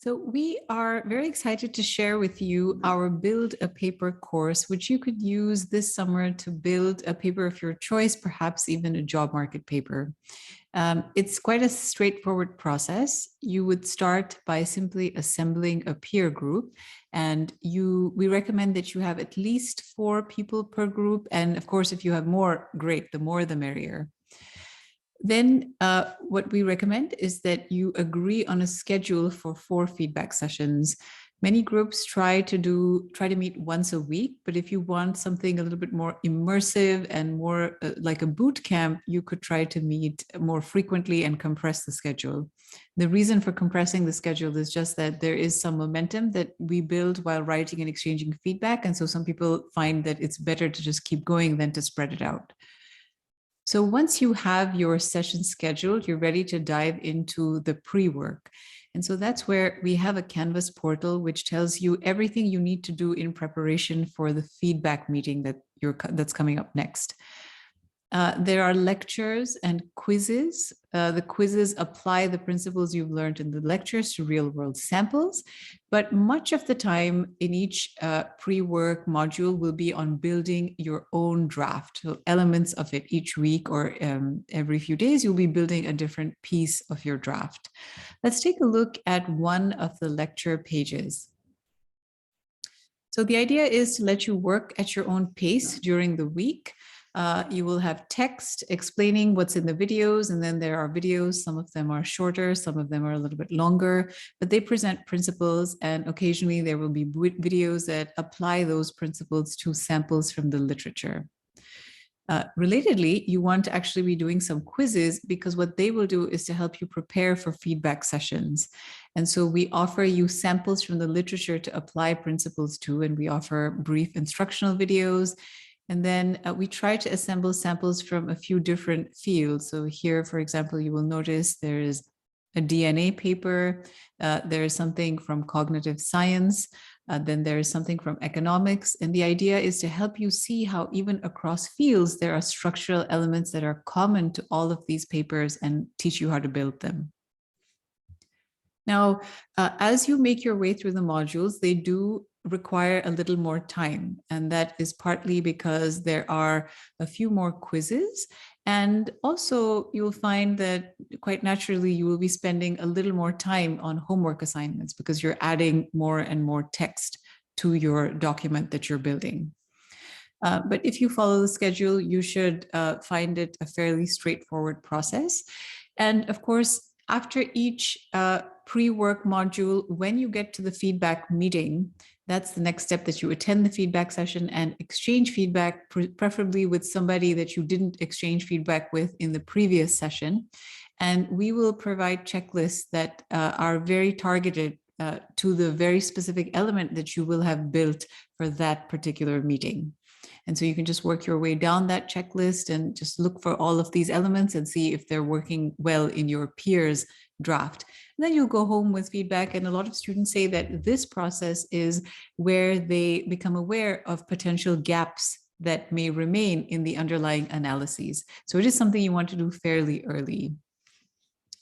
So we are very excited to share with you our Build a Paper course, which you could use this summer to build a paper of your choice, perhaps even a job market paper. It's quite a straightforward process. You would start by simply assembling a peer group, and we recommend that you have at least 4 people per group. And of course, if you have more, great, the more the merrier. Then what we recommend is that you agree on a schedule for 4 feedback sessions. Many groups try to meet once a week, but if you want something a little bit more immersive and more like a boot camp, you could try to meet more frequently and compress the schedule. The reason for compressing the schedule is just that there is some momentum that we build while writing and exchanging feedback. And so some people find that it's better to just keep going than to spread it out. So once you have your session scheduled, you're ready to dive into the pre-work. And so that's where we have a Canvas portal, which tells you everything you need to do in preparation for the feedback meeting that's coming up next. There are lectures and quizzes. The quizzes apply the principles you've learned in the lectures to real-world samples, but much of the time in each pre-work module will be on building your own draft. So elements of it each week or every few days, you'll be building a different piece of your draft. Let's take a look at one of the lecture pages. So the idea is to let you work at your own pace during the week. You will have text explaining what's in the videos, and then there are videos. Some of them are shorter, some of them are a little bit longer, but they present principles, and occasionally there will be videos that apply those principles to samples from the literature. Relatedly, you want to actually be doing some quizzes because what they will do is to help you prepare for feedback sessions. And so we offer you samples from the literature to apply principles to, and we offer brief instructional videos. And then we try to assemble samples from a few different fields. So here, for example, you will notice there is a DNA paper, there is something from cognitive science, then there is something from economics. And the idea is to help you see how even across fields, there are structural elements that are common to all of these papers and teach you how to build them. Now, as you make your way through the modules, they do require a little more time. And that is partly because there are a few more quizzes. And also you'll find that quite naturally, you will be spending a little more time on homework assignments because you're adding more and more text to your document that you're building. But if you follow the schedule, you should find it a fairly straightforward process. And of course, after each pre-work module, when you get to the feedback meeting, that's the next step, that you attend the feedback session and exchange feedback, preferably with somebody that you didn't exchange feedback with in the previous session. And we will provide checklists that are very targeted to the very specific element that you will have built for that particular meeting. And so you can just work your way down that checklist and just look for all of these elements and see if they're working well in your peers' draft. And then you'll go home with feedback. And a lot of students say that this process is where they become aware of potential gaps that may remain in the underlying analyses. So it is something you want to do fairly early.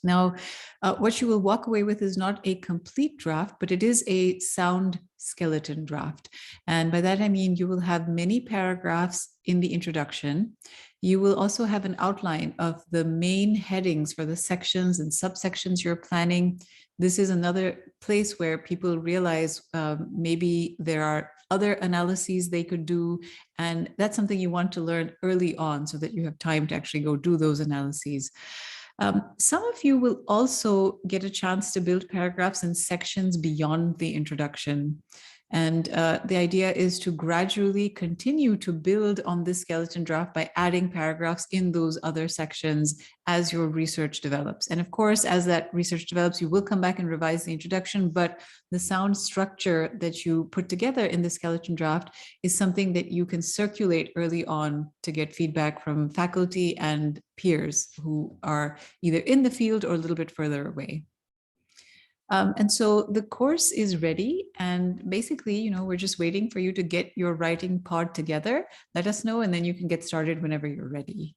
Now, what you will walk away with is not a complete draft, but it is a sound skeleton draft. And by that, I mean you will have many paragraphs in the introduction. You will also have an outline of the main headings for the sections and subsections you're planning. This is another place where people realize maybe there are other analyses they could do. And that's something you want to learn early on so that you have time to actually go do those analyses. Some of you will also get a chance to build paragraphs and sections beyond the introduction. And the idea is to gradually continue to build on this skeleton draft by adding paragraphs in those other sections as your research develops. And of course, as that research develops, you will come back and revise the introduction, but the sound structure that you put together in the skeleton draft is something that you can circulate early on to get feedback from faculty and peers who are either in the field or a little bit further away. And so the course is ready, and basically, we're just waiting for you to get your writing pod together. Let us know, and then you can get started whenever you're ready.